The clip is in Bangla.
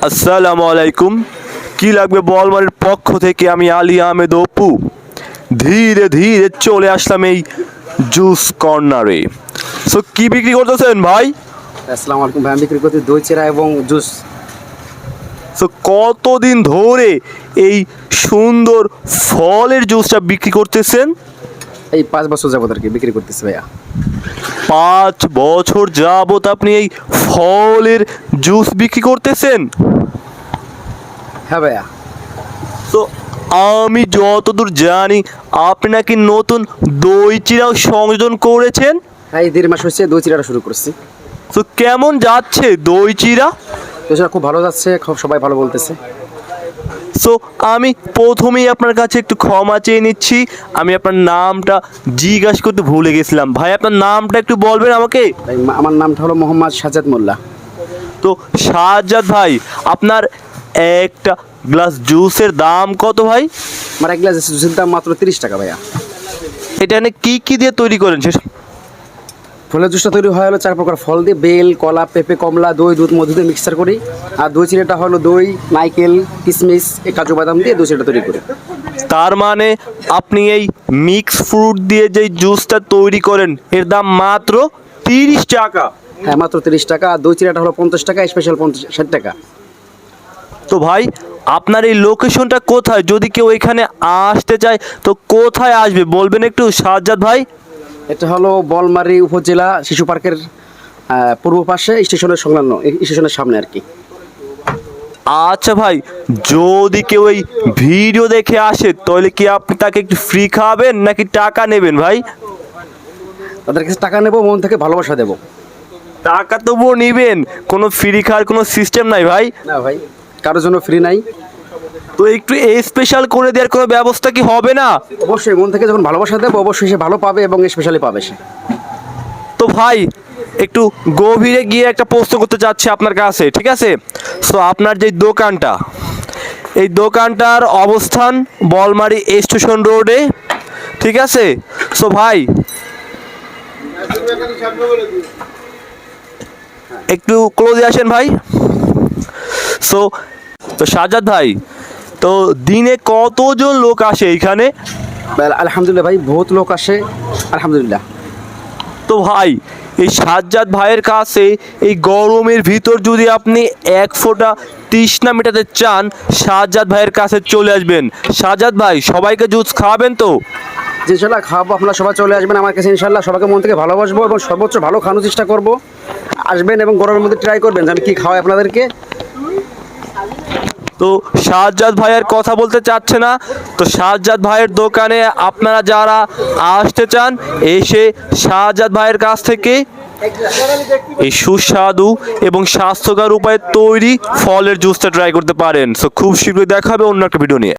আসসালামু আলাইকুম। কি লাগবে বলমারির পক্ষ থেকে আমি আলী আহমেদ অপু ধীরে ধীরে চলে আসলাম এই জুস কর্নারে। সো কি বিক্রি করতেছেন ভাই? আসসালামু আলাইকুম ভাই, আমি বিক্রি করছি দই চিরা এবং জুস। সো কতদিন ধরে এই সুন্দর ফলের জুসটা বিক্রি করতেছেন? এই 5 বছর যাবত আর কি বিক্রি করতেছি ভাইয়া। 5 বছর যাবত আপনি এই ফলের জুস বিক্রি করতেছেন? হ্যাঁ ভাইয়া। তো আমি যতদূর জানি আপনি নাকি নতুন দই চিরাও সংযোজন করেছেন। হ্যাঁ, এই 1.5 মাস হচ্ছে দই চিরাটা শুরু করছি। তো কেমন যাচ্ছে দই চিরা? দই চিরা খুব ভালো যাচ্ছে, খুব সবাই ভালো বলতেছে। সো আমি প্রথমেই আপনার কাছে একটু ক্ষমা চেয়ে নিচ্ছি, আমি আপনার নামটা জিজ্ঞাসা করতে ভুলে গেছিলাম। ভাই আপনার নামটা একটু বলবেন আমাকে? ভাই আমার নামটা হলো মোহাম্মদ সাজ্জাদ মোল্লা। তো সাজ্জাদ ভাই, আপনার একটা গ্লাস জুসের দাম কত ভাই? আমার এক গ্লাস জুসের দাম মাত্র 30 টাকা ভাইয়া। এটা এনে কি দিয়ে তৈরি করেন? ফলের জুসটা তৈরি হয় হলো 4 প্রকার ফল দিয়ে, বেল, কলা, পেঁপে, কমলা, দই, দুধ, মধু দিয়ে মিক্সচার করি। আর দই চিরাটা হলো দই, নারকেল, কিশমিশ, কাজু বাদাম দিয়ে দই চিরাটা তৈরি করি। তার মানে আপনি এই মিক্স ফ্রুট দিয়ে যে জুসটা তৈরি করেন এর দাম মাত্র 30 টাকা? হ্যাঁ, মাত্র 30 টাকা। আর দই চিরাটা হলো 50 টাকা, স্পেশাল 60 টাকা। তো ভাই আপনার এই লোকেশনটা কোথায়? যদি কেউ এখানে আসতে চায় তো কোথায় আসবে বলবেন একটু সাজ্জাদ ভাই? এটা হলো বলমারী উপজেলা শিশু পার্কের পূর্ব পাশে, স্টেশনের সংলগ্ন, স্টেশনের সামনে আর কি। আচ্ছা ভাই, যদি কেউ এই ভিডিও দেখে আসে তাহলে কি আপনি তাকে একটু ফ্রি খাওয়াবেন নাকি টাকা নেবেন ভাই? তাদের কাছে টাকা নেবো, মন থেকে ভালোবাসা দেবো। টাকা তবুও নেবেন, কোনো ফ্রি খাওয়ার কোনো সিস্টেম নাই ভাই? না ভাই, কারোর জন্য ফ্রি নাই। তো একটু স্পেশাল করে দেওয়ার কোনো ব্যবস্থা কি হবে না? অবশ্যই, মন থেকে যখন ভালোবাসা দেবো অবশ্যই সে ভালো পাবে এবং স্পেশালি পাবে সে। তো ভাই একটু গভীরে গিয়ে একটা প্রশ্ন করতে চাচ্ছি আপনার কাছে, ঠিক আছে? সো আপনার যে দোকানটা, এই দোকানটার অবস্থান বলমারী স্টেশন রোডে, ঠিক আছে? সো ভাই একটু ক্লোজে আসেন ভাই। সো তো সাজ্জাদ ভাই, তো দিনে কতজন লোক আসে এইখানে? আলহামদুলিল্লাহ ভাই, বহুত লোক আসে আলহামদুলিল্লাহ। তো ভাই এই সাজ্জাদ ভাইয়ের কাছে এই গরমের ভিতর যদি আপনি 1 ফোঁটা তৃষ্ণা মেটাতে চান, সাজ্জাদ ভাইয়ের কাছে চলে আসবেন। সাজ্জাদ ভাই সবাইকে জুস খাওয়াবেন তো? যে ইনশাল্লাহ খাওয়াবো, আপনারা সবাই চলে আসবেন আমার কাছে ইনশাল্লাহ। সবাইকে মন থেকে ভালোবাসবো এবং সর্বোচ্চ ভালো খাওয়ানোর চেষ্টা করবো। আসবেন এবং গরমের মধ্যে ট্রাই করবেন যে আমি কী খাওয়াই আপনাদেরকে। তো সাজ্জাদ ভাইয়ের কথা বলতে চাচ্ছে না, তো সাজ্জাদ ভাইয়ের দোকানে আপনারা যারা আসতে চান এসে সাজ্জাদ ভাইয়ের কাছ থেকে এই সুস্বাদু এবং স্বাস্থ্যকর উপায়ে তৈরি ফলের জুসটা ট্রাই করতে পারেন। সো খুব শীঘ্রই দেখা হবে অন্য একটা ভিডিও নিয়ে।